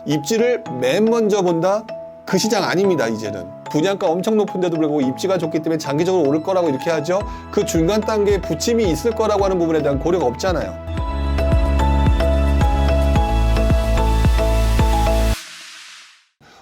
입지를 맨 먼저 본다? 그 시장 아닙니다. 이제는 분양가 엄청 높은데도 불구하고 입지가 좋기 때문에 장기적으로 오를 거라고 이렇게 하죠. 그 중간 단계에 부침이 있을 거라고 하는 부분에 대한 고려가 없잖아요.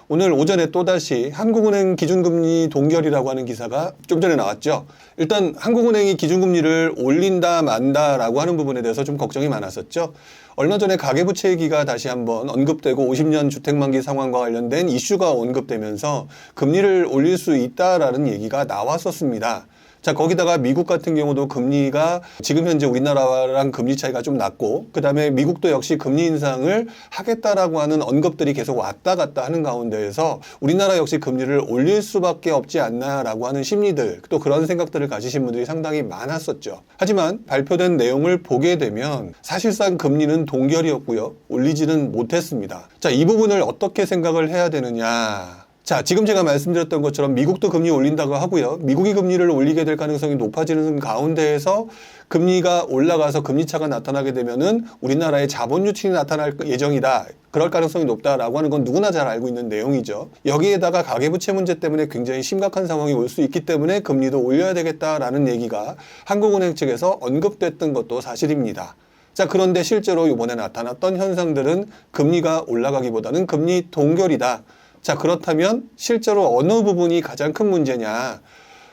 오늘 오전에 또다시 한국은행 기준금리 동결이라고 하는 기사가 좀 전에 나왔죠. 일단 한국은행이 기준금리를 올린다 만다라고 하는 부분에 대해서 좀 걱정이 많았었죠. 얼마 전에 가계부채 얘기가 다시 한번 언급되고 50년 주택만기 상황과 관련된 이슈가 언급되면서 금리를 올릴 수 있다라는 얘기가 나왔었습니다. 자, 거기다가 미국 같은 경우도 금리가 지금 현재 우리나라랑 금리 차이가 좀 났고, 그 다음에 미국도 역시 금리 인상을 하겠다라고 하는 언급들이 계속 왔다 갔다 하는 가운데에서 우리나라 역시 금리를 올릴 수밖에 없지 않나라고 하는 심리들, 또 그런 생각들을 가지신 분들이 상당히 많았었죠. 하지만 발표된 내용을 보게 되면 사실상 금리는 동결이었고요. 올리지는 못했습니다. 자, 이 부분을 어떻게 생각을 해야 되느냐. 자, 지금 제가 말씀드렸던 것처럼 미국도 금리 올린다고 하고요. 미국이 금리를 올리게 될 가능성이 높아지는 가운데에서 금리가 올라가서 금리차가 나타나게 되면은 우리나라의 자본 유출이 나타날 예정이다. 그럴 가능성이 높다라고 하는 건 누구나 잘 알고 있는 내용이죠. 여기에다가 가계부채 문제 때문에 굉장히 심각한 상황이 올 수 있기 때문에 금리도 올려야 되겠다라는 얘기가 한국은행 측에서 언급됐던 것도 사실입니다. 자, 그런데 실제로 이번에 나타났던 현상들은 금리가 올라가기보다는 금리 동결이다. 자, 그렇다면 실제로 어느 부분이 가장 큰 문제냐?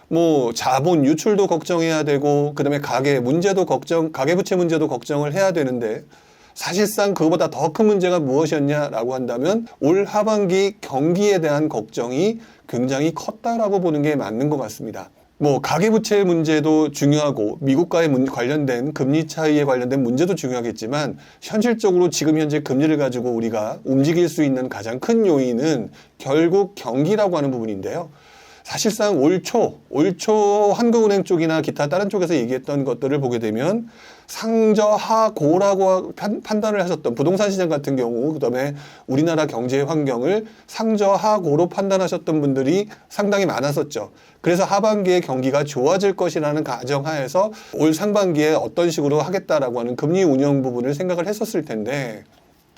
뭐 자본 유출도 걱정해야 되고, 그다음에 가계부채 문제도 걱정을 해야 되는데, 사실상 그거보다 더 큰 문제가 무엇이었냐라고 한다면 올 하반기 경기에 대한 걱정이 굉장히 컸다라고 보는 게 맞는 것 같습니다. 뭐 가계부채 문제도 중요하고 미국과의 관련된 금리 차이에 관련된 문제도 중요하겠지만, 현실적으로 지금 현재 금리를 가지고 우리가 움직일 수 있는 가장 큰 요인은 결국 경기라고 하는 부분인데요. 사실상 올 초 한국은행 쪽이나 기타 다른 쪽에서 얘기했던 것들을 보게 되면 상저하고라고 판단을 하셨던 부동산 시장 같은 경우, 그다음에 우리나라 경제 환경을 상저하고로 판단하셨던 분들이 상당히 많았었죠. 그래서 하반기에 경기가 좋아질 것이라는 가정하에서 올 상반기에 어떤 식으로 하겠다라고 하는 금리 운영 부분을 생각을 했었을 텐데,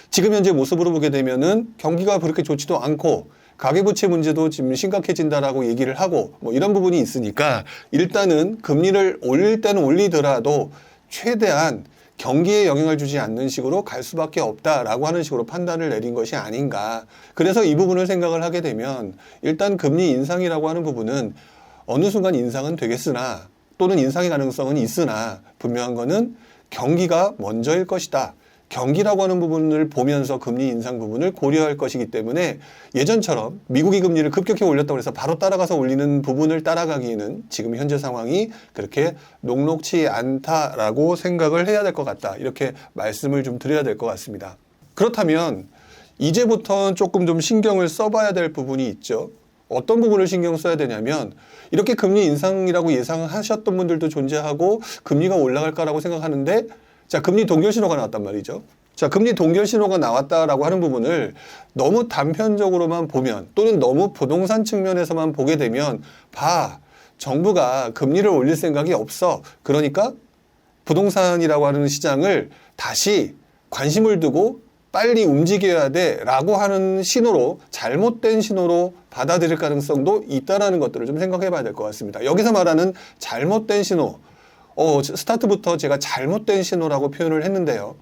지금 현재 모습으로 보게 되면은 경기가 그렇게 좋지도 않고 가계부채 문제도 지금 심각해진다라고 얘기를 하고 뭐 이런 부분이 있으니까, 일단은 금리를 올릴 때는 올리더라도 최대한 경기에 영향을 주지 않는 식으로 갈 수밖에 없다라고 하는 식으로 판단을 내린 것이 아닌가. 그래서 이 부분을 생각을 하게 되면 일단 금리 인상이라고 하는 부분은 어느 순간 인상은 되겠으나, 또는 인상의 가능성은 있으나, 분명한 거는 경기가 먼저일 것이다. 경기라고 하는 부분을 보면서 금리 인상 부분을 고려할 것이기 때문에, 예전처럼 미국이 금리를 급격히 올렸다고 해서 바로 따라가서 올리는 부분을 따라가기에는 지금 현재 상황이 그렇게 녹록치 않다라고 생각을 해야 될 것 같다. 이렇게 말씀을 좀 드려야 될 것 같습니다. 그렇다면 이제부터 조금 좀 신경을 써봐야 될 부분이 있죠. 어떤 부분을 신경 써야 되냐면, 이렇게 금리 인상이라고 예상하셨던 분들도 존재하고 금리가 올라갈까라고 생각하는데, 자, 금리 동결 신호가 나왔단 말이죠. 자, 금리 동결 신호가 나왔다라고 하는 부분을 너무 단편적으로만 보면, 또는 너무 부동산 측면에서만 보게 되면, 정부가 금리를 올릴 생각이 없어. 그러니까 부동산이라고 하는 시장을 다시 관심을 두고 빨리 움직여야 돼 라고 하는 신호로, 잘못된 신호로 받아들일 가능성도 있다라는 것들을 좀 생각해 봐야 될 것 같습니다. 여기서 말하는 잘못된 신호, 스타트부터 제가 잘못된 신호라고 표현을 했는데요.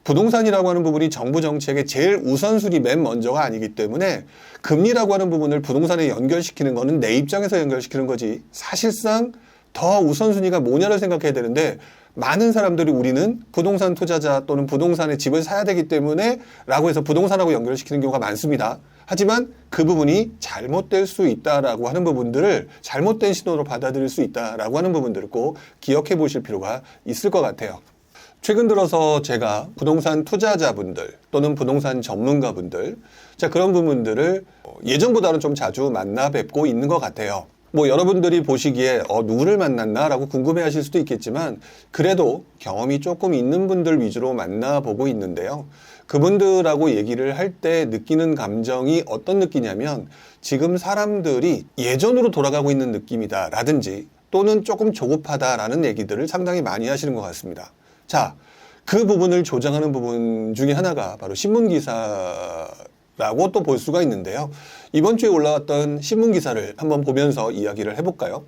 부동산이라고 하는 부분이 정부 정책의 제일 우선순위 맨 먼저가 아니기 때문에 금리라고 하는 부분을 부동산에 연결시키는 거는 내 입장에서 연결시키는 거지, 사실상 더 우선순위가 뭐냐를 생각해야 되는데, 많은 사람들이 우리는 부동산 투자자 또는 부동산에 집을 사야 되기 때문에 라고 해서 부동산하고 연결시키는 경우가 많습니다. 하지만 그 부분이 잘못될 수 있다라고 하는 부분들을, 잘못된 신호로 받아들일 수 있다라고 하는 부분들을 꼭 기억해 보실 필요가 있을 것 같아요. 최근 들어서 제가 부동산 투자자분들 또는 부동산 전문가분들, 자, 그런 부분들을 예전보다는 좀 자주 만나 뵙고 있는 것 같아요. 뭐 여러분들이 보시기에 누구를 만났나 라고 궁금해 하실 수도 있겠지만, 그래도 경험이 조금 있는 분들 위주로 만나보고 있는데요. 그분들하고 얘기를 할 때 느끼는 감정이 어떤 느끼냐면, 지금 사람들이 예전으로 돌아가고 있는 느낌이다 라든지, 또는 조금 조급하다라는 얘기들을 상당히 많이 하시는 것 같습니다. 자, 그 부분을 조장하는 부분 중에 하나가 바로 신문기사 라고 또 볼 수가 있는데요. 이번 주에 올라왔던 신문 기사를 한번 보면서 이야기를 해볼까요?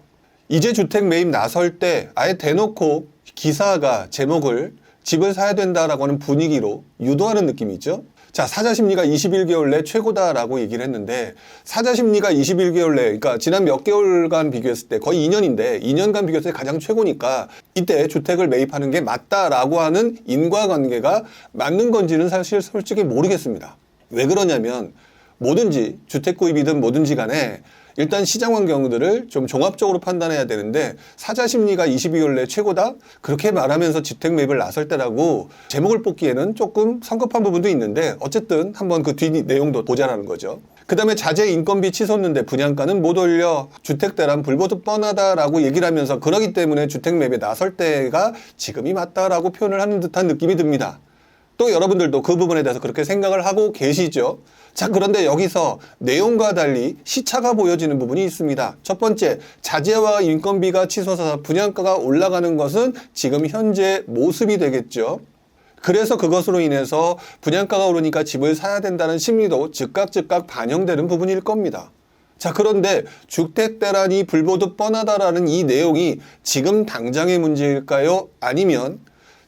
이제 주택 매입 나설 때 아예 대놓고 기사가 제목을 집을 사야 된다라고 하는 분위기로 유도하는 느낌이 있죠. 자, 사자 심리가 21개월 내 최고다라고 얘기를 했는데, 사자 심리가 21개월 내, 그러니까 지난 몇 개월간 비교했을 때 거의 2년인데 2년간 비교했을 때 가장 최고니까 이때 주택을 매입하는 게 맞다라고 하는 인과관계가 맞는 건지는 사실 솔직히 모르겠습니다. 왜 그러냐면 뭐든지 주택 구입이든 뭐든지 간에 일단 시장 환경들을 좀 종합적으로 판단해야 되는데, 사자 심리가 22개월 내 최고다? 그렇게 말하면서 주택 매입을 나설 때라고 제목을 뽑기에는 조금 성급한 부분도 있는데, 어쨌든 한번 그 뒤 내용도 보자라는 거죠. 그 다음에 자재 인건비 치솟는데 분양가는 못 올려, 주택 대란 불보듯 뻔하다라고 얘기를 하면서 그러기 때문에 주택 매입에 나설 때가 지금이 맞다라고 표현을 하는 듯한 느낌이 듭니다. 또 여러분들도 그 부분에 대해서 그렇게 생각을 하고 계시죠? 자, 그런데 여기서 내용과 달리 시차가 보여지는 부분이 있습니다. 첫 번째, 자재와 인건비가 치솟아서 분양가가 올라가는 것은 지금 현재 모습이 되겠죠. 그래서 그것으로 인해서 분양가가 오르니까 집을 사야 된다는 심리도 즉각 반영되는 부분일 겁니다. 자, 그런데 주택 대란이 불보듯 뻔하다라는 이 내용이 지금 당장의 문제일까요? 아니면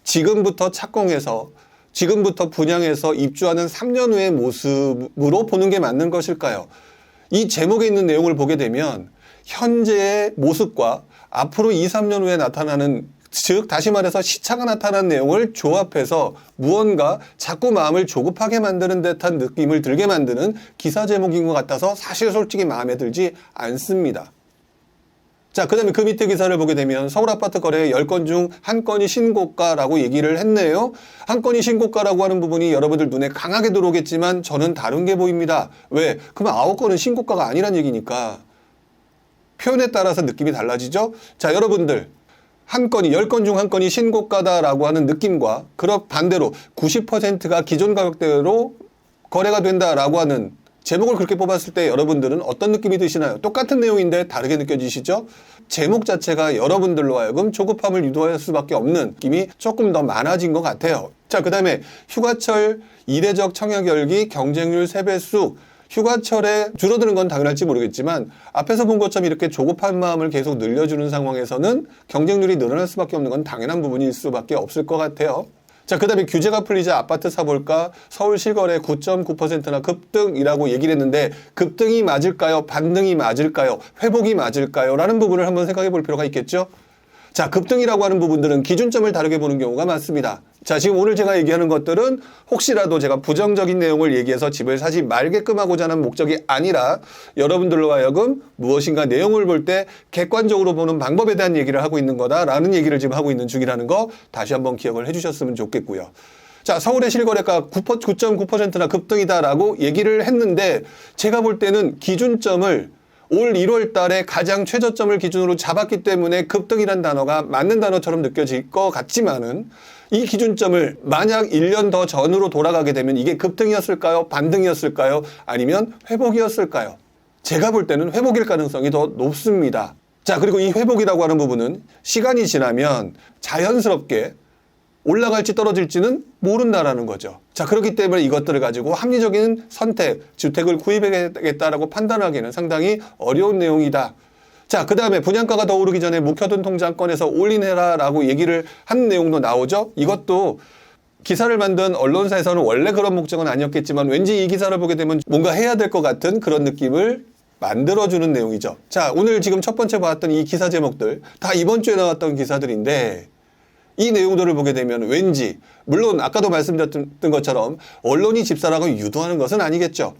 지금부터 착공해서 지금부터 분양해서 입주하는 3년 후의 모습으로 보는 게 맞는 것일까요? 이 제목에 있는 내용을 보게 되면 현재의 모습과 앞으로 2, 3년 후에 나타나는, 즉 다시 말해서 시차가 나타난 내용을 조합해서 무언가 자꾸 마음을 조급하게 만드는 듯한 느낌을 들게 만드는 기사 제목인 것 같아서 사실 솔직히 마음에 들지 않습니다. 자, 그 다음에 그 밑에 기사를 보게 되면 서울 아파트 거래 10건 중 1건이 신고가라고 얘기를 했네요. 한 건이 신고가라고 하는 부분이 여러분들 눈에 강하게 들어오겠지만 저는 다른 게 보입니다. 왜? 그러면 9건은 신고가가 아니란 얘기니까. 표현에 따라서 느낌이 달라지죠? 자, 여러분들. 10건 중 1건이 신고가다라고 하는 느낌과 그런 반대로 90%가 기존 가격대로 거래가 된다라고 하는 제목을 그렇게 뽑았을 때 여러분들은 어떤 느낌이 드시나요? 똑같은 내용인데 다르게 느껴지시죠? 제목 자체가 여러분들로 하여금 조급함을 유도할 수밖에 없는 느낌이 조금 더 많아진 것 같아요. 자, 그 다음에 휴가철 이례적 청약 열기 경쟁률 3배수. 휴가철에 줄어드는 건 당연할지 모르겠지만 앞에서 본 것처럼 이렇게 조급한 마음을 계속 늘려주는 상황에서는 경쟁률이 늘어날 수밖에 없는 건 당연한 부분일 수밖에 없을 것 같아요. 자, 그 다음에 규제가 풀리자 아파트 사볼까? 서울 실거래 9.9%나 급등이라고 얘기를 했는데 급등이 맞을까요? 반등이 맞을까요? 회복이 맞을까요? 라는 부분을 한번 생각해 볼 필요가 있겠죠? 자, 급등이라고 하는 부분들은 기준점을 다르게 보는 경우가 많습니다. 자, 지금 오늘 제가 얘기하는 것들은 혹시라도 제가 부정적인 내용을 얘기해서 집을 사지 말게끔 하고자 하는 목적이 아니라 여러분들로 하여금 무엇인가 내용을 볼 때 객관적으로 보는 방법에 대한 얘기를 하고 있는 거다라는 얘기를 지금 하고 있는 중이라는 거 다시 한번 기억을 해주셨으면 좋겠고요. 자, 서울의 실거래가 9.9%나 급등이다라고 얘기를 했는데 제가 볼 때는 기준점을 올 1월 달에 가장 최저점을 기준으로 잡았기 때문에 급등이란 단어가 맞는 단어처럼 느껴질 것 같지만은 이 기준점을 만약 1년 더 전으로 돌아가게 되면 이게 급등이었을까요? 반등이었을까요? 아니면 회복이었을까요? 제가 볼 때는 회복일 가능성이 더 높습니다. 자, 그리고 이 회복이라고 하는 부분은 시간이 지나면 자연스럽게 올라갈지 떨어질지는 모른다라는 거죠. 자, 그렇기 때문에 이것들을 가지고 합리적인 선택, 주택을 구입해야겠다라고 판단하기는 상당히 어려운 내용이다. 자, 그 다음에 분양가가 더 오르기 전에 묵혀둔 통장 꺼내서 올인해라라고 얘기를 한 내용도 나오죠. 이것도 기사를 만든 언론사에서는 원래 그런 목적은 아니었겠지만 왠지 이 기사를 보게 되면 뭔가 해야 될 것 같은 그런 느낌을 만들어주는 내용이죠. 자, 오늘 지금 첫 번째 봤던 이 기사 제목들 다 이번 주에 나왔던 기사들인데 이 내용들을 보게 되면 왠지, 물론 아까도 말씀드렸던 것처럼 언론이 집사라고 유도하는 것은 아니겠죠.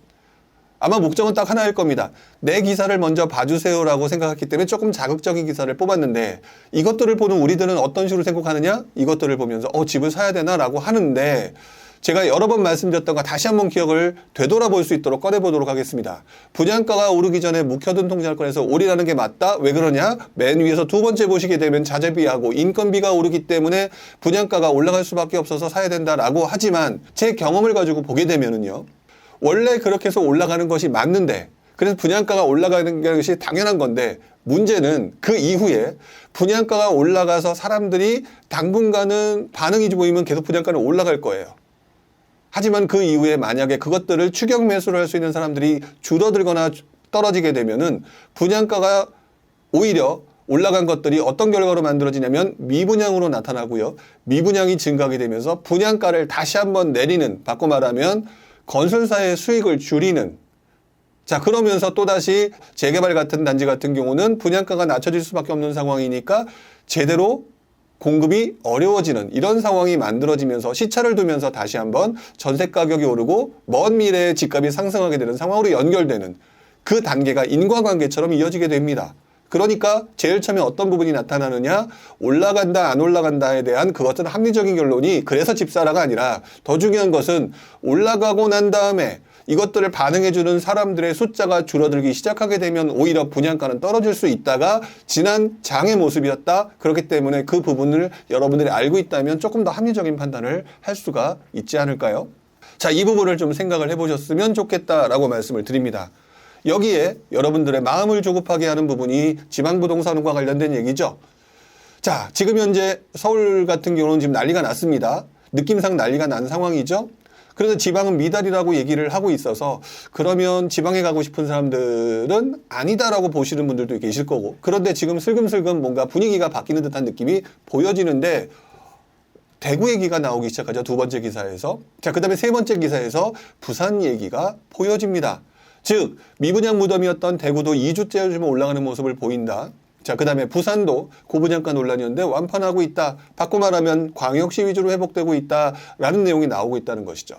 아마 목적은 딱 하나일 겁니다. 내 기사를 먼저 봐주세요라고 생각했기 때문에 조금 자극적인 기사를 뽑았는데 이것들을 보는 우리들은 어떤 식으로 생각하느냐? 이것들을 보면서 집을 사야 되나라고 하는데 제가 여러 번 말씀드렸던 거 다시 한번 기억을 되돌아볼 수 있도록 꺼내보도록 하겠습니다. 분양가가 오르기 전에 묵혀둔 통장을 꺼내서 올인하는 게 맞다? 왜 그러냐? 맨 위에서 두 번째 보시게 되면 자재비하고 인건비가 오르기 때문에 분양가가 올라갈 수밖에 없어서 사야 된다라고 하지만 제 경험을 가지고 보게 되면은요. 원래 그렇게 해서 올라가는 것이 맞는데 그래서 분양가가 올라가는 것이 당연한 건데 문제는 그 이후에 분양가가 올라가서 사람들이 당분간은 반응이 보이면 계속 분양가는 올라갈 거예요. 하지만 그 이후에 만약에 그것들을 추격 매수를 할 수 있는 사람들이 줄어들거나 떨어지게 되면은 분양가가 오히려 올라간 것들이 어떤 결과로 만들어지냐면 미분양으로 나타나고요. 미분양이 증가하게 되면서 분양가를 다시 한번 내리는, 바꿔 말하면 건설사의 수익을 줄이는. 자, 그러면서 또다시 재개발 같은 단지 같은 경우는 분양가가 낮춰질 수밖에 없는 상황이니까 제대로 공급이 어려워지는 이런 상황이 만들어지면서 시차를 두면서 다시 한번 전세 가격이 오르고 먼 미래에 집값이 상승하게 되는 상황으로 연결되는 그 단계가 인과관계처럼 이어지게 됩니다. 그러니까 제일 처음에 어떤 부분이 나타나느냐, 올라간다 안 올라간다에 대한 그것은 합리적인 결론이 그래서 집사라가 아니라 더 중요한 것은 올라가고 난 다음에 이것들을 반응해주는 사람들의 숫자가 줄어들기 시작하게 되면 오히려 분양가는 떨어질 수 있다가 지난 장의 모습이었다. 그렇기 때문에 그 부분을 여러분들이 알고 있다면 조금 더 합리적인 판단을 할 수가 있지 않을까요? 자, 이 부분을 좀 생각을 해보셨으면 좋겠다라고 말씀을 드립니다. 여기에 여러분들의 마음을 조급하게 하는 부분이 지방부동산과 관련된 얘기죠. 자, 지금 현재 서울 같은 경우는 지금 난리가 났습니다. 느낌상 난리가 난 상황이죠. 그래서 지방은 미달이라고 얘기를 하고 있어서 그러면 지방에 가고 싶은 사람들은 아니다라고 보시는 분들도 계실 거고, 그런데 지금 슬금슬금 뭔가 분위기가 바뀌는 듯한 느낌이 보여지는데 대구 얘기가 나오기 시작하죠. 두 번째 기사에서. 자, 그 다음에 세 번째 기사에서 부산 얘기가 보여집니다. 즉 미분양 무덤이었던 대구도 2주째 요즘 올라가는 모습을 보인다. 자, 그 다음에 부산도 고분양가 논란이었는데 완판하고 있다. 바꿔 말하면 광역시 위주로 회복되고 있다라는 내용이 나오고 있다는 것이죠.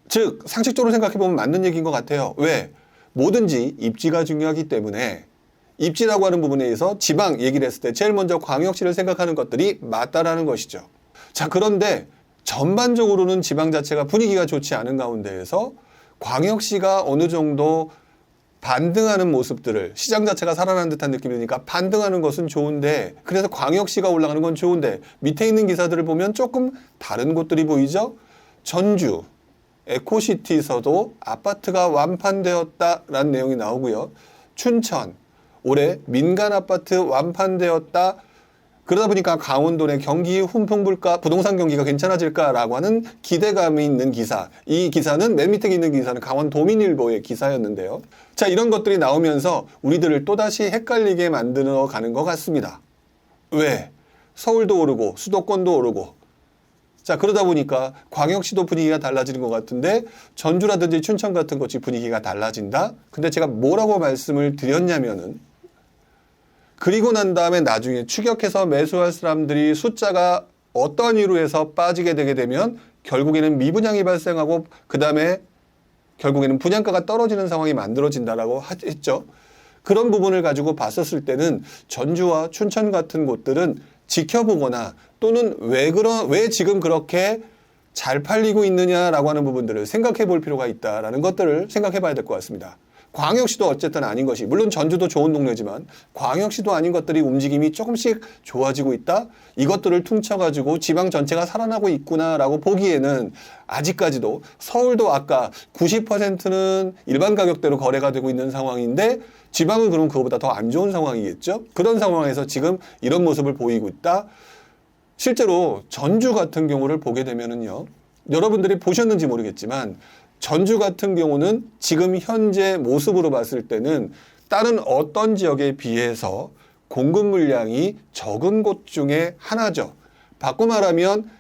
즉 상식적으로 생각해보면 맞는 얘기인 것 같아요. 왜? 뭐든지 입지가 중요하기 때문에 입지라고 하는 부분에 의해서 지방 얘기를 했을 때 제일 먼저 광역시를 생각하는 것들이 맞다라는 것이죠. 자, 그런데 전반적으로는 지방 자체가 분위기가 좋지 않은 가운데에서 광역시가 어느 정도 반등하는 모습들을, 시장 자체가 살아나는 듯한 느낌이 드니까 반등하는 것은 좋은데, 그래서 광역시가 올라가는 건 좋은데 밑에 있는 기사들을 보면 조금 다른 곳들이 보이죠. 전주 에코시티에서도 아파트가 완판되었다라는 내용이 나오고요. 춘천 올해 민간 아파트 완판되었다. 그러다 보니까 강원도 내 경기 훈풍불까 부동산 경기가 괜찮아질까라고 하는 기대감이 있는 기사. 이 기사는 맨 밑에 있는 기사는 강원도민일보의 기사였는데요. 자, 이런 것들이 나오면서 우리들을 또다시 헷갈리게 만들어 가는 것 같습니다. 왜? 서울도 오르고 수도권도 오르고. 자, 그러다 보니까 광역시도 분위기가 달라지는 것 같은데 전주라든지 춘천 같은 곳이 분위기가 달라진다? 근데 제가 뭐라고 말씀을 드렸냐면은 그리고 난 다음에 나중에 추격해서 매수할 사람들이 숫자가 어떤 이유로 해서 빠지게 되게 되면 결국에는 미분양이 발생하고 그 다음에 결국에는 분양가가 떨어지는 상황이 만들어진다라고 했죠. 그런 부분을 가지고 봤었을 때는 전주와 춘천 같은 곳들은 지켜보거나 또는 왜 지금 그렇게 잘 팔리고 있느냐라고 하는 부분들을 생각해 볼 필요가 있다라는 것들을 생각해 봐야 될 것 같습니다. 광역시도 어쨌든 아닌 것이, 물론 전주도 좋은 동네지만 광역시도 아닌 것들이 움직임이 조금씩 좋아지고 있다? 이것들을 퉁쳐가지고 지방 전체가 살아나고 있구나라고 보기에는 아직까지도 서울도 아까 90%는 일반 가격대로 거래가 되고 있는 상황인데 지방은 그럼 그거보다 더 안 좋은 상황이겠죠? 그런 상황에서 지금 이런 모습을 보이고 있다? 실제로 전주 같은 경우를 보게 되면은요, 여러분들이 보셨는지 모르겠지만 전주 같은 경우는 지금 현재 모습으로 봤을 때는 다른 어떤 지역에 비해서 공급 물량이 적은 곳 중에 하나죠. 바꿔 말하면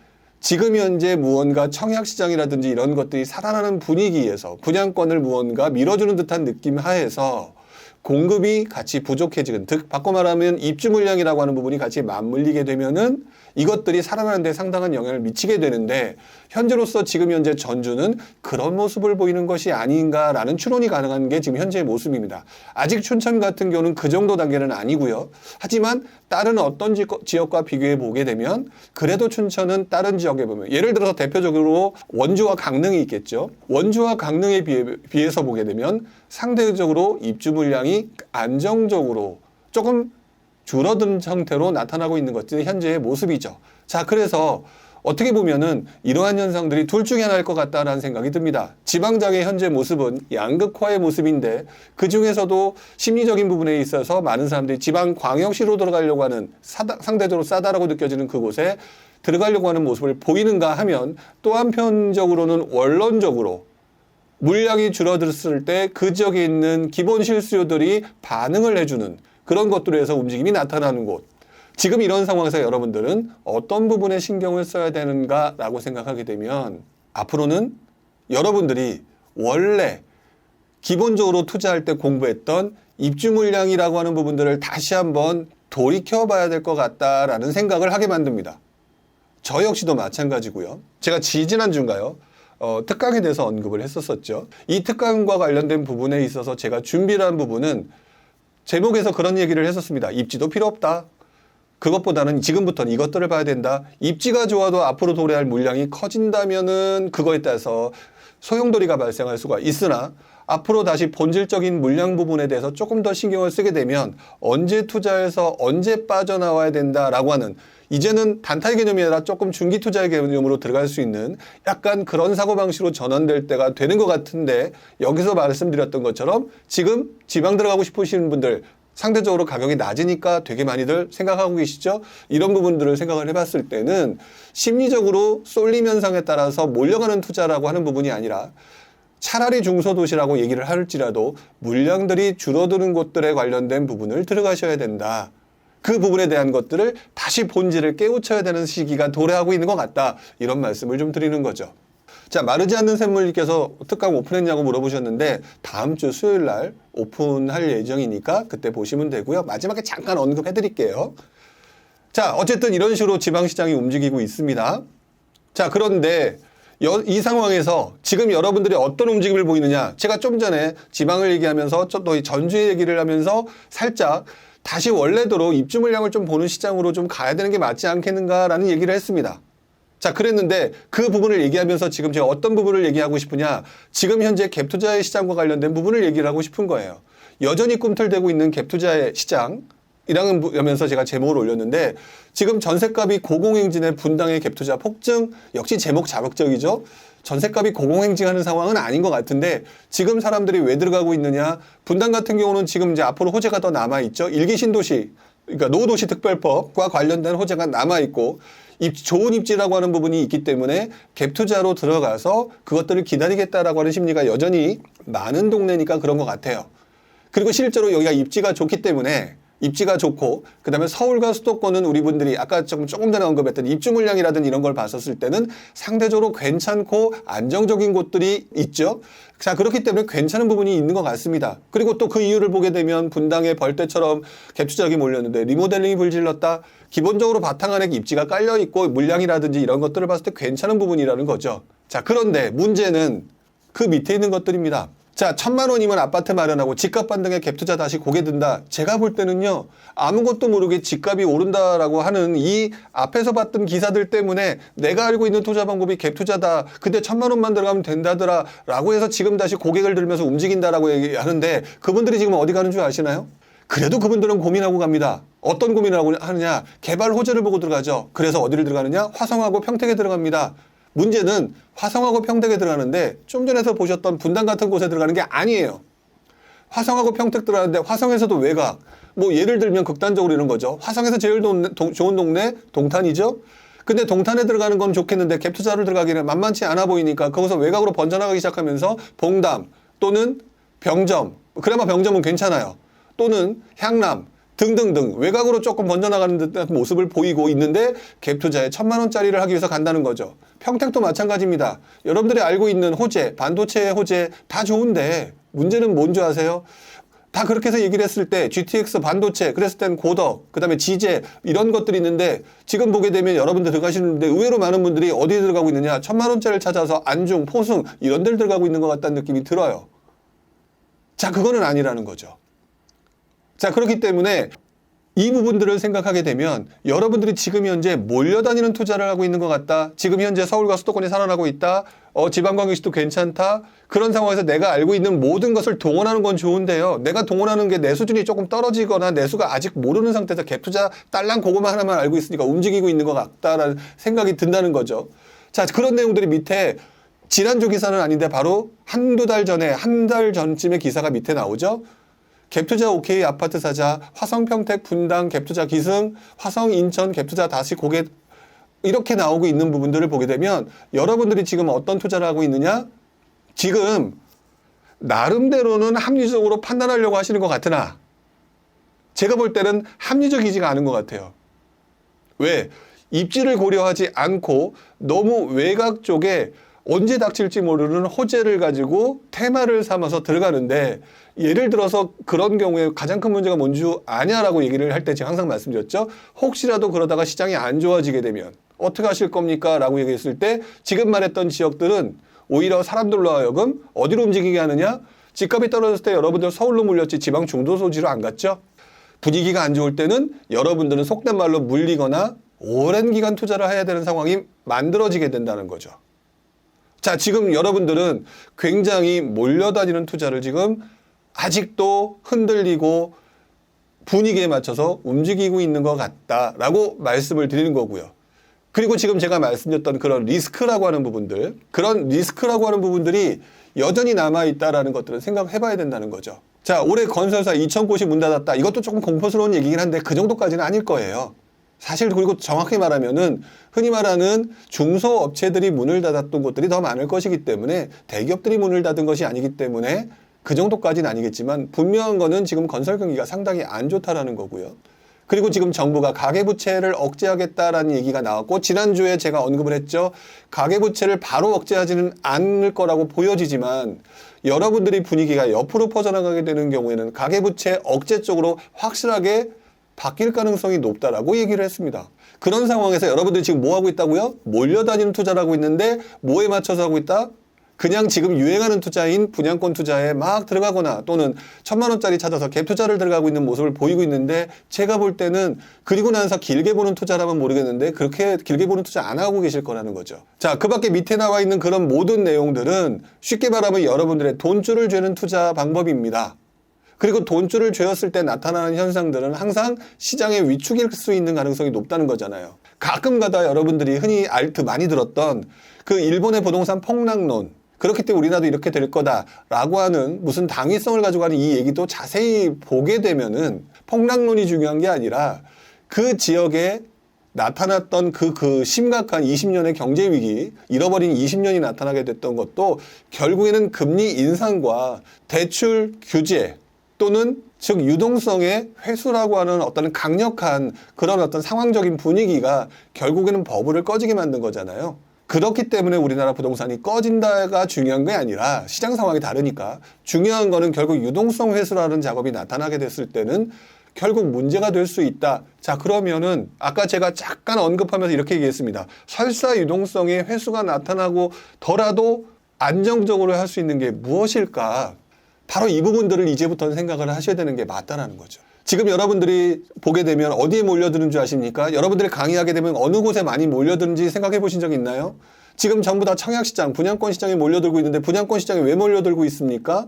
지금 현재 무언가 청약시장이라든지 이런 것들이 살아나는 분위기에서 분양권을 무언가 밀어주는 듯한 느낌 하에서 공급이 같이 부족해지는, 즉 바꿔 말하면 입주 물량이라고 하는 부분이 같이 맞물리게 되면은 이것들이 살아나는 데 상당한 영향을 미치게 되는데 현재로서 지금 현재 전주는 그런 모습을 보이는 것이 아닌가라는 추론이 가능한 게 지금 현재의 모습입니다. 아직 춘천 같은 경우는 그 정도 단계는 아니고요. 하지만 다른 어떤 지역과 비교해 보게 되면 그래도 춘천은 다른 지역에 보면 예를 들어서 대표적으로 원주와 강릉이 있겠죠. 원주와 강릉에 비해서 보게 되면 상대적으로 입주 물량이 안정적으로 조금 줄어든 형태로 나타나고 있는 것들이 현재의 모습이죠. 자, 그래서 어떻게 보면은 이러한 현상들이 둘 중에 하나일 것 같다라는 생각이 듭니다. 지방장의 현재 모습은 양극화의 모습인데 그 중에서도 심리적인 부분에 있어서 많은 사람들이 지방 광역시로 들어가려고 하는 상대적으로 싸다라고 느껴지는 그곳에 들어가려고 하는 모습을 보이는가 하면 또 한편적으로는 원론적으로 물량이 줄어들었을 때 그 지역에 있는 기본 실수요들이 반응을 해주는 그런 것들에 의해서 움직임이 나타나는 곳. 지금 이런 상황에서 여러분들은 어떤 부분에 신경을 써야 되는가라고 생각하게 되면 앞으로는 여러분들이 원래 기본적으로 투자할 때 공부했던 입주 물량이라고 하는 부분들을 다시 한번 돌이켜 봐야 될 것 같다라는 생각을 하게 만듭니다. 저 역시도 마찬가지고요. 제가 지지난주인가요? 특강에 대해서 언급을 했었었죠. 이 특강과 관련된 부분에 있어서 제가 준비를 한 부분은 제목에서 그런 얘기를 했었습니다. 입지도 필요 없다. 그것보다는 지금부터는 이것들을 봐야 된다. 입지가 좋아도 앞으로 도래할 물량이 커진다면은 그거에 따라서 소용돌이가 발생할 수가 있으나 앞으로 다시 본질적인 물량 부분에 대해서 조금 더 신경을 쓰게 되면 언제 투자해서 언제 빠져나와야 된다라고 하는 이제는 단타의 개념이 아니라 조금 중기 투자의 개념으로 들어갈 수 있는 약간 그런 사고방식으로 전환될 때가 되는 것 같은데 여기서 말씀드렸던 것처럼 지금 지방 들어가고 싶으시는 분들 상대적으로 가격이 낮으니까 되게 많이들 생각하고 계시죠? 이런 부분들을 생각을 해봤을 때는 심리적으로 쏠림 현상에 따라서 몰려가는 투자라고 하는 부분이 아니라 차라리 중소도시라고 얘기를 할지라도 물량들이 줄어드는 곳들에 관련된 부분을 들어가셔야 된다. 그 부분에 대한 것들을 다시 본질을 깨우쳐야 되는 시기가 도래하고 있는 것 같다. 이런 말씀을 좀 드리는 거죠. 자, 마르지 않는 샘물님께서 특강 오픈했냐고 물어보셨는데 다음 주 수요일 날 오픈할 예정이니까 그때 보시면 되고요. 마지막에 잠깐 언급해 드릴게요. 자, 어쨌든 이런 식으로 지방시장이 움직이고 있습니다. 자, 그런데 이 상황에서 지금 여러분들이 어떤 움직임을 보이느냐. 제가 좀 전에 지방을 얘기하면서 또 전주의 얘기를 하면서 살짝 다시 원래대로 입주 물량을 좀 보는 시장으로 좀 가야 되는 게 맞지 않겠는가라는 얘기를 했습니다. 자, 그랬는데 그 부분을 얘기하면서 지금 제가 어떤 부분을 얘기하고 싶으냐. 지금 현재 갭 투자의 시장과 관련된 부분을 얘기를 하고 싶은 거예요. 여전히 꿈틀대고 있는 갭 투자의 시장. 이라면서 제가 제목을 올렸는데 지금 전셋값이 고공행진의 분당의 갭투자 폭증 역시 제목 자극적이죠. 전셋값이 고공행진하는 상황은 아닌 것 같은데 지금 사람들이 왜 들어가고 있느냐. 분당 같은 경우는 지금 이제 앞으로 호재가 더 남아있죠. 일기 신도시 그러니까 노도시 특별법과 관련된 호재가 남아있고 좋은 입지라고 하는 부분이 있기 때문에 갭투자로 들어가서 그것들을 기다리겠다라고 하는 심리가 여전히 많은 동네니까 그런 것 같아요. 그리고 실제로 여기가 입지가 좋기 때문에 입지가 좋고 그다음에 서울과 수도권은 우리 분들이 아까 조금 전에 언급했던 입주 물량이라든지 이런 걸 봤었을 때는 상대적으로 괜찮고 안정적인 곳들이 있죠. 자, 그렇기 때문에 괜찮은 부분이 있는 것 같습니다. 그리고 또 그 이유를 보게 되면 분당에 벌떼처럼 갭투자기 몰렸는데 리모델링이 불질렀다. 기본적으로 바탕 안에 입지가 깔려 있고 물량이라든지 이런 것들을 봤을 때 괜찮은 부분이라는 거죠. 자, 그런데 문제는 그 밑에 있는 것들입니다. 자, 1,000만 원이면 아파트 마련하고 집값 반등에 갭투자 다시 고개 든다. 제가 볼 때는요. 아무것도 모르게 집값이 오른다라고 하는 이 앞에서 봤던 기사들 때문에 내가 알고 있는 투자 방법이 갭투자다. 근데 1,000만 원만 들어가면 된다더라. 라고 해서 지금 다시 고개를 들면서 움직인다라고 얘기하는데 그분들이 지금 어디 가는 줄 아시나요? 그래도 그분들은 고민하고 갑니다. 어떤 고민을 하느냐. 개발 호재를 보고 들어가죠. 그래서 어디를 들어가느냐. 화성하고 평택에 들어갑니다. 문제는 화성하고 평택에 들어가는데 좀 전에서 보셨던 분당 같은 곳에 들어가는 게 아니에요. 화성하고 평택 들어가는데 화성에서도 외곽. 뭐 예를 들면 극단적으로 이런 거죠. 화성에서 제일 좋은 동네 동탄이죠. 근데 동탄에 들어가는 건 좋겠는데 갭 투자를 들어가기는 만만치 않아 보이니까 거기서 외곽으로 번져나가기 시작하면서 봉담 또는 병점. 그나마 병점은 괜찮아요. 또는 향남. 등등등 외곽으로 조금 번져나가는 듯한 모습을 보이고 있는데 갭 투자에 1,000만 원짜리를 하기 위해서 간다는 거죠. 평택도 마찬가지입니다. 여러분들이 알고 있는 호재, 반도체의 호재 다 좋은데 문제는 뭔지 아세요? 다 그렇게 해서 얘기를 했을 때 GTX 반도체, 그랬을 땐 고덕, 그 다음에 지제 이런 것들이 있는데 지금 보게 되면 여러분들 들어가시는데 의외로 많은 분들이 어디에 들어가고 있느냐. 1,000만 원짜리를 찾아서 안중, 포승 이런 데를 들어가고 있는 것 같다는 느낌이 들어요. 자, 그거는 아니라는 거죠. 자, 그렇기 때문에 이 부분들을 생각하게 되면 여러분들이 지금 현재 몰려다니는 투자를 하고 있는 것 같다. 지금 현재 서울과 수도권이 살아나고 있다. 지방광역시도 괜찮다. 그런 상황에서 내가 알고 있는 모든 것을 동원하는 건 좋은데요. 내가 동원하는 게 내 수준이 조금 떨어지거나 내 수가 아직 모르는 상태에서 갭 투자 딸랑 그거만 하나만 알고 있으니까 움직이고 있는 것 같다라는 생각이 든다는 거죠. 자, 그런 내용들이 밑에 지난주 기사는 아닌데 바로 한두 달 전에 한 달 전쯤에 기사가 밑에 나오죠. 갭투자 OK 아파트 사자, 화성 평택 분당 갭투자 기승, 화성 인천 갭투자 다시 고개 이렇게 나오고 있는 부분들을 보게 되면 여러분들이 지금 어떤 투자를 하고 있느냐? 지금 나름대로는 합리적으로 판단하려고 하시는 것 같으나 제가 볼 때는 합리적이지가 않은 것 같아요. 왜? 입지를 고려하지 않고 너무 외곽 쪽에 언제 닥칠지 모르는 호재를 가지고 테마를 삼아서 들어가는데, 예를 들어서 그런 경우에 가장 큰 문제가 뭔 줄 아냐라고 얘기를 할 때 제가 항상 말씀드렸죠. 혹시라도 그러다가 시장이 안 좋아지게 되면 어떻게 하실 겁니까? 라고 얘기했을 때 지금 말했던 지역들은 오히려 사람들로 하여금 어디로 움직이게 하느냐? 집값이 떨어졌을 때 여러분들 서울로 몰렸지 지방 중도소지로 안 갔죠? 분위기가 안 좋을 때는 여러분들은 속된 말로 물리거나 오랜 기간 투자를 해야 되는 상황이 만들어지게 된다는 거죠. 자, 지금 여러분들은 굉장히 몰려다니는 투자를 지금 아직도 흔들리고 분위기에 맞춰서 움직이고 있는 것 같다라고 말씀을 드리는 거고요. 그리고 지금 제가 말씀드렸던 그런 리스크라고 하는 부분들, 그런 리스크라고 하는 부분들이 여전히 남아있다라는 것들은 생각해 봐야 된다는 거죠. 자, 올해 건설사 2,000곳이 문 닫았다. 이것도 조금 공포스러운 얘기긴 한데 그 정도까지는 아닐 거예요. 사실 그리고 정확히 말하면은 흔히 말하는 중소업체들이 문을 닫았던 곳들이 더 많을 것이기 때문에 대기업들이 문을 닫은 것이 아니기 때문에 그 정도까지는 아니겠지만 분명한 거는 지금 건설 경기가 상당히 안 좋다라는 거고요. 그리고 지금 정부가 가계부채를 억제하겠다라는 얘기가 나왔고, 지난주에 제가 언급을 했죠. 가계부채를 바로 억제하지는 않을 거라고 보여지지만 여러분들이 분위기가 옆으로 퍼져나가게 되는 경우에는 가계부채 억제 쪽으로 확실하게 바뀔 가능성이 높다라고 얘기를 했습니다. 그런 상황에서 여러분들이 지금 뭐 하고 있다고요? 몰려다니는 투자를 하고 있는데 뭐에 맞춰서 하고 있다? 그냥 지금 유행하는 투자인 분양권 투자에 막 들어가거나 또는 1,000만 원짜리 찾아서 갭 투자를 들어가고 있는 모습을 보이고 있는데, 제가 볼 때는 그리고 나서 길게 보는 투자라면 모르겠는데 그렇게 길게 보는 투자 안 하고 계실 거라는 거죠. 자, 그 밖에 밑에 나와 있는 그런 모든 내용들은 쉽게 말하면 여러분들의 돈줄을 죄는 투자 방법입니다. 그리고 돈줄을 죄었을 때 나타나는 현상들은 항상 시장의 위축일 수 있는 가능성이 높다는 거잖아요. 가끔가다 여러분들이 흔히 많이 들었던 그 일본의 부동산 폭락론, 그렇기 때문에 우리나라도 이렇게 될 거다라고 하는 무슨 당위성을 가지고 하는 이 얘기도 자세히 보게 되면은 폭락론이 중요한 게 아니라 그 지역에 나타났던 그 심각한 20년의 경제 위기, 잃어버린 20년이 나타나게 됐던 것도 결국에는 금리 인상과 대출 규제 또는 즉 유동성의 회수라고 하는 어떤 강력한 그런 어떤 상황적인 분위기가 결국에는 버블을 꺼지게 만든 거잖아요. 그렇기 때문에 우리나라 부동산이 꺼진다가 중요한 게 아니라 시장 상황이 다르니까 중요한 거는 결국 유동성 회수라는 작업이 나타나게 됐을 때는 결국 문제가 될 수 있다. 자, 그러면은 아까 제가 잠깐 언급하면서 이렇게 얘기했습니다. 설사 유동성의 회수가 나타나고 더라도 안정적으로 할 수 있는 게 무엇일까? 바로 이 부분들을 이제부터는 생각을 하셔야 되는 게 맞다라는 거죠. 지금 여러분들이 보게 되면 어디에 몰려드는 줄 아십니까? 여러분들이 강의하게 되면 어느 곳에 많이 몰려드는지 생각해 보신 적 있나요? 지금 전부 다 청약시장, 분양권 시장에 몰려들고 있는데 분양권 시장에 왜 몰려들고 있습니까?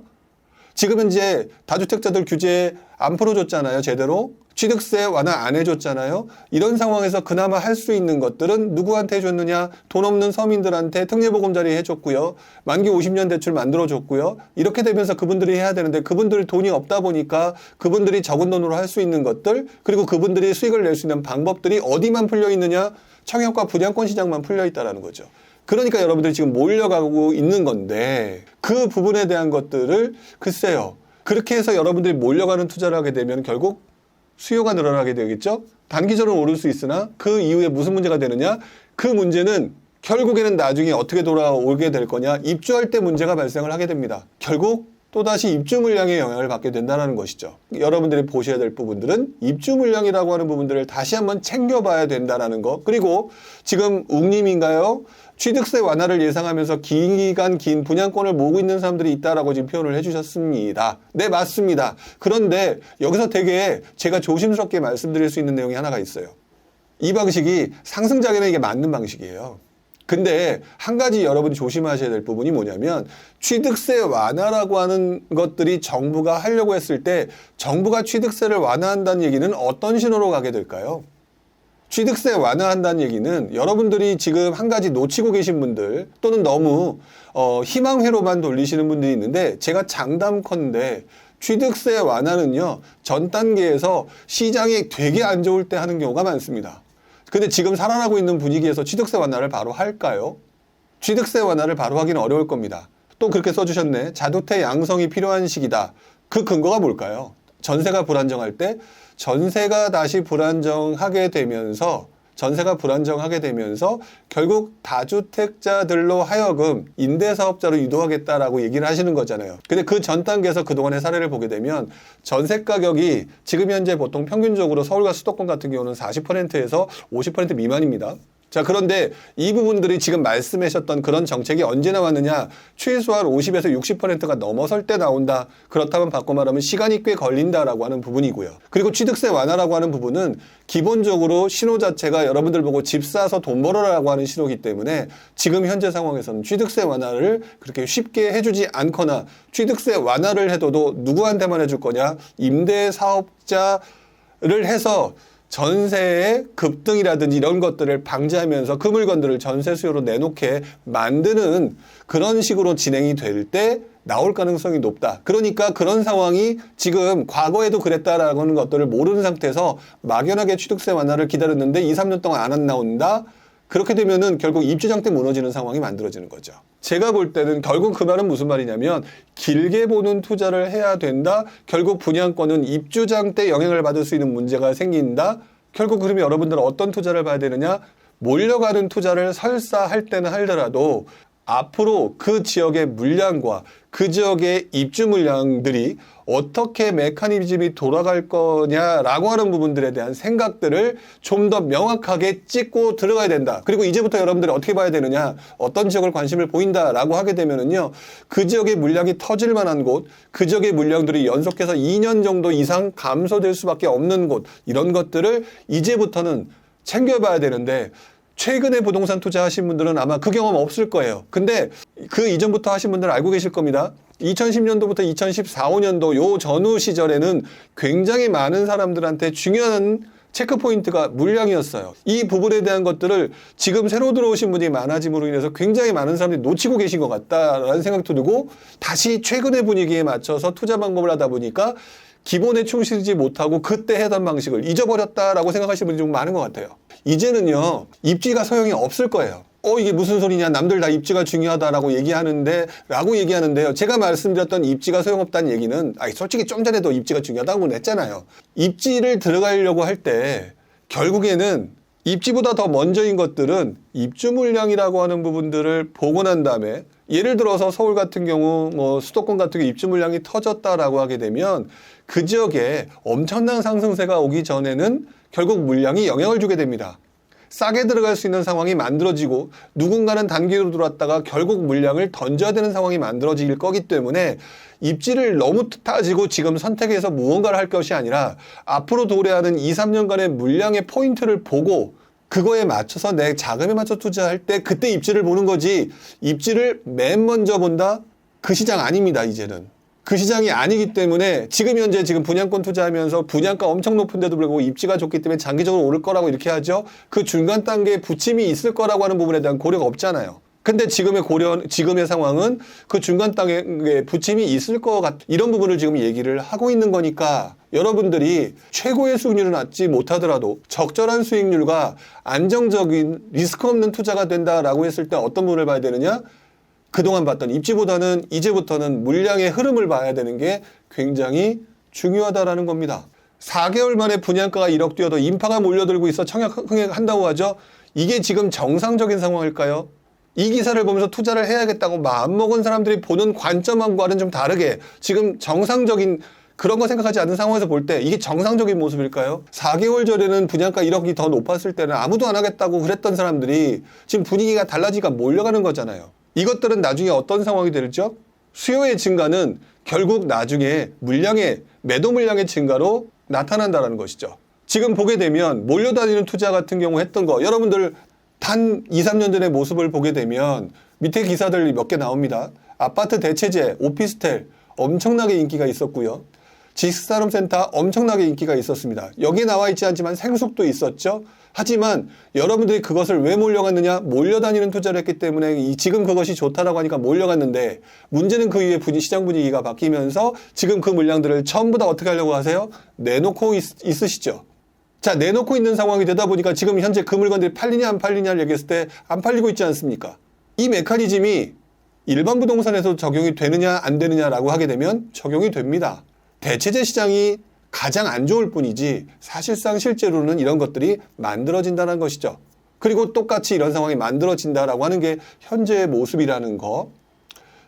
지금 현재 다주택자들 규제 안 풀어줬잖아요, 제대로. 취득세 완화 안 해줬잖아요. 이런 상황에서 그나마 할 수 있는 것들은 누구한테 해줬느냐? 돈 없는 서민들한테 특례보금자리 해줬고요. 만기 50년 대출 만들어줬고요. 이렇게 되면서 그분들이 해야 되는데 그분들 돈이 없다 보니까 그분들이 적은 돈으로 할 수 있는 것들, 그리고 그분들이 수익을 낼 수 있는 방법들이 어디만 풀려 있느냐? 청약과 분양권 시장만 풀려 있다는 거죠. 그러니까 여러분들이 지금 몰려가고 있는 건데 그 부분에 대한 것들을 글쎄요. 그렇게 해서 여러분들이 몰려가는 투자를 하게 되면 결국 수요가 늘어나게 되겠죠. 단기적으로 오를 수 있으나 그 이후에 무슨 문제가 되느냐. 그 문제는 결국에는 나중에 어떻게 돌아오게 될 거냐. 입주할 때 문제가 발생을 하게 됩니다. 결국 또다시 입주 물량에 영향을 받게 된다는 것이죠. 여러분들이 보셔야 될 부분들은 입주 물량이라고 하는 부분들을 다시 한번 챙겨봐야 된다는 거. 그리고 지금 웅님인가요? 취득세 완화를 예상하면서 기간 긴 분양권을 모으고 있는 사람들이 있다라고 지금 표현을 해주셨습니다. 네, 맞습니다. 그런데 여기서 되게 제가 조심스럽게 말씀드릴 수 있는 내용이 하나가 있어요. 이 방식이 상승장에는 이게 맞는 방식이에요. 근데 한 가지 여러분이 조심하셔야 될 부분이 뭐냐면 취득세 완화라고 하는 것들이 정부가 하려고 했을 때 정부가 취득세를 완화한다는 얘기는 어떤 신호로 가게 될까요? 취득세 완화한다는 얘기는 여러분들이 지금 한 가지 놓치고 계신 분들 또는 너무 희망회로만 돌리시는 분들이 있는데 제가 장담컨대 취득세 완화는요 전 단계에서 시장이 되게 안 좋을 때 하는 경우가 많습니다. 근데 지금 살아나고 있는 분위기에서 취득세 완화를 바로 할까요? 취득세 완화를 바로 하기는 어려울 겁니다. 또 그렇게 써주셨네. 자두태 양성이 필요한 시기다. 그 근거가 뭘까요? 전세가 불안정할 때 전세가 다시 불안정하게 되면서 결국 다주택자들로 하여금 임대사업자로 유도하겠다라고 얘기를 하시는 거잖아요. 근데 그 전 단계에서 그동안의 사례를 보게 되면 전세 가격이 지금 현재 보통 평균적으로 서울과 수도권 같은 경우는 40%에서 50% 미만입니다. 자, 그런데 이 부분들이 지금 말씀하셨던 그런 정책이 언제 나왔느냐? 최소한 50에서 60%가 넘어설 때 나온다. 그렇다면 바꿔 말하면 시간이 꽤 걸린다라고 하는 부분이고요. 그리고 취득세 완화라고 하는 부분은 기본적으로 신호 자체가 여러분들 보고 집 사서 돈 벌어라고 하는 신호이기 때문에 지금 현재 상황에서는 취득세 완화를 그렇게 쉽게 해주지 않거나 취득세 완화를 해도 누구한테만 해줄 거냐? 임대사업자를 해서 전세의 급등이라든지 이런 것들을 방지하면서 그 물건들을 전세 수요로 내놓게 만드는 그런 식으로 진행이 될 때 나올 가능성이 높다. 그러니까 그런 상황이 지금 과거에도 그랬다라고 하는 것들을 모르는 상태에서 막연하게 취득세 완화를 기다렸는데 2, 3년 동안 안 나온다? 그렇게 되면은 결국 입주장대 무너지는 상황이 만들어지는 거죠. 제가 볼 때는 결국 그 말은 무슨 말이냐면 길게 보는 투자를 해야 된다. 결국 분양권은 입주장 때 영향을 받을 수 있는 문제가 생긴다. 결국 그러면 여러분들은 어떤 투자를 봐야 되느냐? 몰려가는 투자를 설사 할 때는 하더라도 앞으로 그 지역의 물량과 그 지역의 입주 물량들이 어떻게 메커니즘이 돌아갈 거냐라고 하는 부분들에 대한 생각들을 좀 더 명확하게 찍고 들어가야 된다. 그리고 이제부터 여러분들이 어떻게 봐야 되느냐, 어떤 지역을 관심을 보인다라고 하게 되면은요, 그 지역의 물량이 터질 만한 곳, 그 지역의 물량들이 연속해서 2년 정도 이상 감소될 수밖에 없는 곳, 이런 것들을 이제부터는 챙겨봐야 되는데, 최근에 부동산 투자하신 분들은 아마 그 경험 없을 거예요. 근데 그 이전부터 하신 분들은 알고 계실 겁니다. 2010년도부터 2014, 5년도 요 전후 시절에는 굉장히 많은 사람들한테 중요한 체크포인트가 물량이었어요. 이 부분에 대한 것들을 지금 새로 들어오신 분이 많아짐으로 인해서 굉장히 많은 사람들이 놓치고 계신 것 같다라는 생각도 들고, 다시 최근의 분위기에 맞춰서 투자 방법을 하다 보니까 기본에 충실하지 못하고 그때 해던 방식을 잊어버렸다라고 생각하시는 분이 좀 많은 것 같아요. 이제는요, 입지가 소용이 없을 거예요. 이게 무슨 소리냐, 남들 다 입지가 중요하다라고 얘기하는데요. 제가 말씀드렸던 입지가 소용없다는 얘기는, 솔직히 좀 전에도 입지가 중요하다고 했잖아요. 입지를 들어가려고 할 때 결국에는 입지보다 더 먼저인 것들은 입주 물량이라고 하는 부분들을 보고 난 다음에, 예를 들어서 서울 같은 경우 수도권 같은 경우 입주 물량이 터졌다라고 하게 되면 그 지역에 엄청난 상승세가 오기 전에는 결국 물량이 영향을 주게 됩니다. 싸게 들어갈 수 있는 상황이 만들어지고 누군가는 단기로 들어왔다가 결국 물량을 던져야 되는 상황이 만들어질 거기 때문에 입지를 너무 따지고 지금 선택해서 무언가를 할 것이 아니라 앞으로 도래하는 2, 3년간의 물량의 포인트를 보고 그거에 맞춰서 내 자금에 맞춰 투자할 때 그때 입지를 보는 거지, 입지를 맨 먼저 본다? 그 시장 아닙니다, 이제는. 그 시장이 아니기 때문에 지금 현재 분양권 투자하면서 분양가 엄청 높은데도 불구하고 입지가 좋기 때문에 장기적으로 오를 거라고 이렇게 하죠. 그 중간 단계에 부침이 있을 거라고 하는 부분에 대한 고려가 없잖아요. 근데 지금의 상황은 그 중간 단계에 부침이 있을 것 이런 부분을 지금 얘기를 하고 있는 거니까 여러분들이 최고의 수익률을 얻지 못하더라도 적절한 수익률과 안정적인 리스크 없는 투자가 된다라고 했을 때 어떤 부분을 봐야 되느냐? 그동안 봤던 입지보다는 이제부터는 물량의 흐름을 봐야 되는 게 굉장히 중요하다라는 겁니다. 4개월 만에 분양가가 1억 뛰어도 인파가 몰려들고 있어 청약 흥행한다고 하죠. 이게 지금 정상적인 상황일까요? 이 기사를 보면서 투자를 해야겠다고 마음먹은 사람들이 보는 관점과는 좀 다르게 지금 정상적인 그런 거 생각하지 않는 상황에서 볼 때 이게 정상적인 모습일까요? 4개월 전에는 분양가 1억이 더 높았을 때는 아무도 안 하겠다고 그랬던 사람들이 지금 분위기가 달라지니까 몰려가는 거잖아요. 이것들은 나중에 어떤 상황이 될죠? 수요의 증가는 결국 나중에 매도 물량의 증가로 나타난다는 것이죠. 지금 보게 되면 몰려다니는 투자 같은 경우 했던 거, 여러분들 단 2, 3년 전의 모습을 보게 되면 밑에 기사들이 몇 개 나옵니다. 아파트 대체재, 오피스텔 엄청나게 인기가 있었고요. 지식산업센터 엄청나게 인기가 있었습니다. 여기에 나와 있지 않지만 생숙도 있었죠. 하지만 여러분들이 그것을 왜 몰려갔느냐? 몰려다니는 투자를 했기 때문에 지금 그것이 좋다라고 하니까 몰려갔는데, 문제는 그 이후에 시장 분위기가 바뀌면서 지금 그 물량들을 전부 다 어떻게 하려고 하세요? 내놓고 있으시죠. 자, 내놓고 있는 상황이 되다 보니까 지금 현재 그 물건들이 팔리냐 안 팔리냐를 얘기했을 때 안 팔리고 있지 않습니까? 이 메커니즘이 일반 부동산에서 적용이 되느냐 안 되느냐라고 하게 되면 적용이 됩니다. 대체재 시장이 가장 안 좋을 뿐이지 사실상 실제로는 이런 것들이 만들어진다는 것이죠. 그리고 똑같이 이런 상황이 만들어진다라고 하는 게 현재의 모습이라는 거.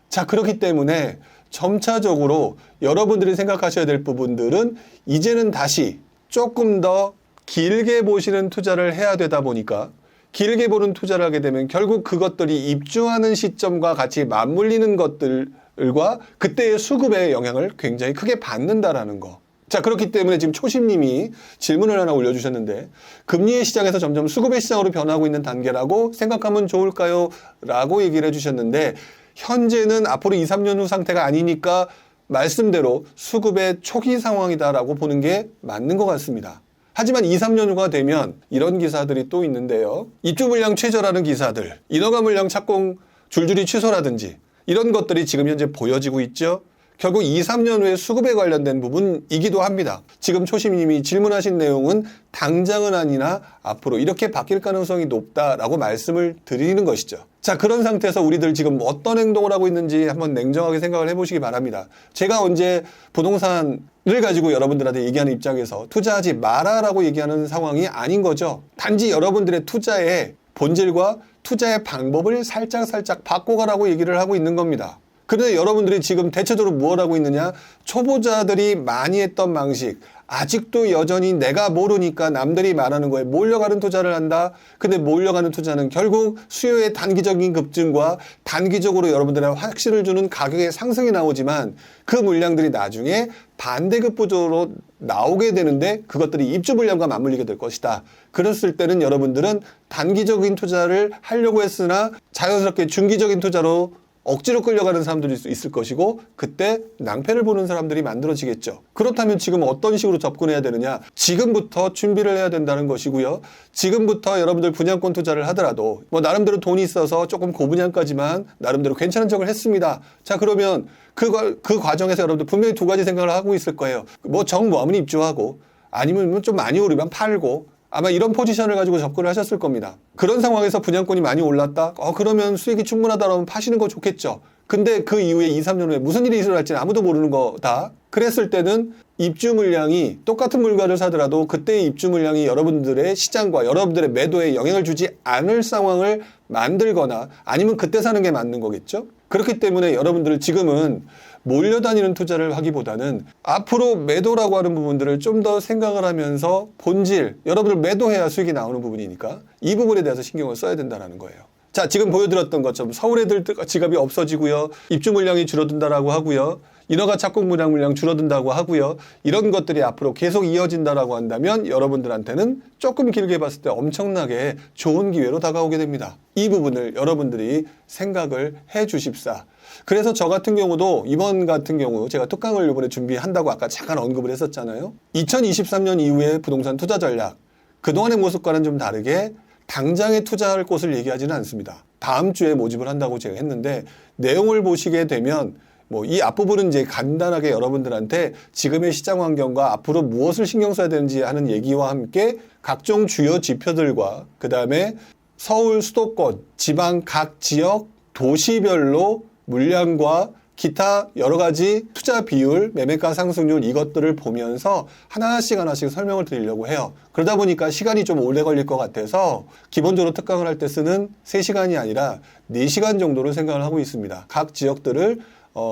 자, 그렇기 때문에 점차적으로 여러분들이 생각하셔야 될 부분들은 이제는 다시 조금 더 길게 보시는 투자를 해야 되다 보니까 길게 보는 투자를 하게 되면 결국 그것들이 입주하는 시점과 같이 맞물리는 것들과 그때의 수급의 영향을 굉장히 크게 받는다라는 거. 자, 그렇기 때문에 지금 초심님이 질문을 하나 올려주셨는데 금리의 시장에서 점점 수급의 시장으로 변하고 있는 단계라고 생각하면 좋을까요? 라고 얘기를 해주셨는데 현재는 앞으로 2, 3년 후 상태가 아니니까 말씀대로 수급의 초기 상황이다라고 보는 게 맞는 것 같습니다. 하지만 2, 3년 후가 되면 이런 기사들이 또 있는데요. 입주 물량 최저라는 기사들, 인허가 물량 착공 줄줄이 취소라든지 이런 것들이 지금 현재 보여지고 있죠. 결국 2, 3년 후에 수급에 관련된 부분이기도 합니다. 지금 초심님이 질문하신 내용은 당장은 아니나 앞으로 이렇게 바뀔 가능성이 높다라고 말씀을 드리는 것이죠. 자, 그런 상태에서 우리들 지금 어떤 행동을 하고 있는지 한번 냉정하게 생각을 해보시기 바랍니다. 제가 언제 부동산을 가지고 여러분들한테 얘기하는 입장에서 투자하지 마라라고 얘기하는 상황이 아닌 거죠. 단지 여러분들의 투자의 본질과 투자의 방법을 살짝 바꿔가라고 얘기를 하고 있는 겁니다. 그런데 여러분들이 지금 대체적으로 뭘 하고 있느냐? 초보자들이 많이 했던 방식, 아직도 여전히 내가 모르니까 남들이 말하는 거에 몰려가는 투자를 한다. 근데 몰려가는 투자는 결국 수요의 단기적인 급증과 단기적으로 여러분들의 확신을 주는 가격의 상승이 나오지만 그 물량들이 나중에 반대급부적으로 나오게 되는데 그것들이 입주 물량과 맞물리게 될 것이다. 그랬을 때는 여러분들은 단기적인 투자를 하려고 했으나 자연스럽게 중기적인 투자로 억지로 끌려가는 사람들이 있을 것이고 그때 낭패를 보는 사람들이 만들어지겠죠. 그렇다면 지금 어떤 식으로 접근해야 되느냐? 지금부터 준비를 해야 된다는 것이고요. 지금부터 여러분들 분양권 투자를 하더라도 뭐 나름대로 돈이 있어서 조금 고분양까지만 나름대로 괜찮은 척을 했습니다. 자, 그러면 그 과정에서 여러분들 분명히 두 가지 생각을 하고 있을 거예요. 뭐 정모하면 입주하고 아니면 좀 많이 오르면 팔고 아마 이런 포지션을 가지고 접근을 하셨을 겁니다. 그런 상황에서 분양권이 많이 올랐다? 그러면 수익이 충분하다라면 파시는 거 좋겠죠. 근데 그 이후에 2, 3년 후에 무슨 일이 일어날지는 아무도 모르는 거다. 그랬을 때는 입주 물량이 똑같은 물건을 사더라도 그때의 입주 물량이 여러분들의 시장과 여러분들의 매도에 영향을 주지 않을 상황을 만들거나 아니면 그때 사는 게 맞는 거겠죠. 그렇기 때문에 여러분들 지금은 몰려다니는 투자를 하기보다는 앞으로 매도라고 하는 부분들을 좀 더 생각을 하면서 본질, 여러분들 매도해야 수익이 나오는 부분이니까 이 부분에 대해서 신경을 써야 된다는 거예요. 자, 지금 보여드렸던 것처럼 서울 애들 지갑이 없어지고요. 입주 물량이 줄어든다라고 하고요. 인허가 착공 물량 줄어든다고 하고요. 이런 것들이 앞으로 계속 이어진다라고 한다면 여러분들한테는 조금 길게 봤을 때 엄청나게 좋은 기회로 다가오게 됩니다. 이 부분을 여러분들이 생각을 해 주십사. 그래서 저 같은 경우도 이번 같은 경우 제가 특강을 이번에 준비한다고 아까 잠깐 언급을 했었잖아요. 2023년 이후에 부동산 투자 전략, 그동안의 모습과는 좀 다르게 당장에 투자할 곳을 얘기하지는 않습니다. 다음 주에 모집을 한다고 제가 했는데 내용을 보시게 되면 뭐 이 앞부분은 이제 간단하게 여러분들한테 지금의 시장 환경과 앞으로 무엇을 신경 써야 되는지 하는 얘기와 함께 각종 주요 지표들과 그 다음에 서울 수도권, 지방 각 지역, 도시별로 물량과 기타 여러 가지 투자 비율, 매매가 상승률 이것들을 보면서 하나씩 설명을 드리려고 해요. 그러다 보니까 시간이 좀 오래 걸릴 것 같아서 기본적으로 특강을 할 때 쓰는 3시간이 아니라 4시간 정도를 생각을 하고 있습니다. 각 지역들을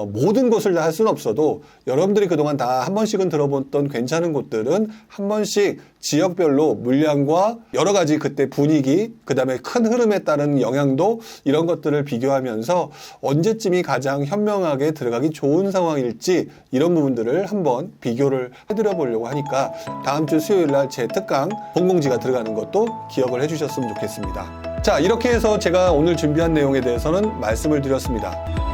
모든 곳을 다 할 수는 없어도 여러분들이 그동안 다 한 번씩은 들어봤던 괜찮은 곳들은 한 번씩 지역별로 물량과 여러 가지 그때 분위기, 그 다음에 큰 흐름에 따른 영향도 이런 것들을 비교하면서 언제쯤이 가장 현명하게 들어가기 좋은 상황일지 이런 부분들을 한번 비교를 해드려 보려고 하니까 다음 주 수요일 날 제 특강 본공지가 들어가는 것도 기억을 해주셨으면 좋겠습니다. 자, 이렇게 해서 제가 오늘 준비한 내용에 대해서는 말씀을 드렸습니다.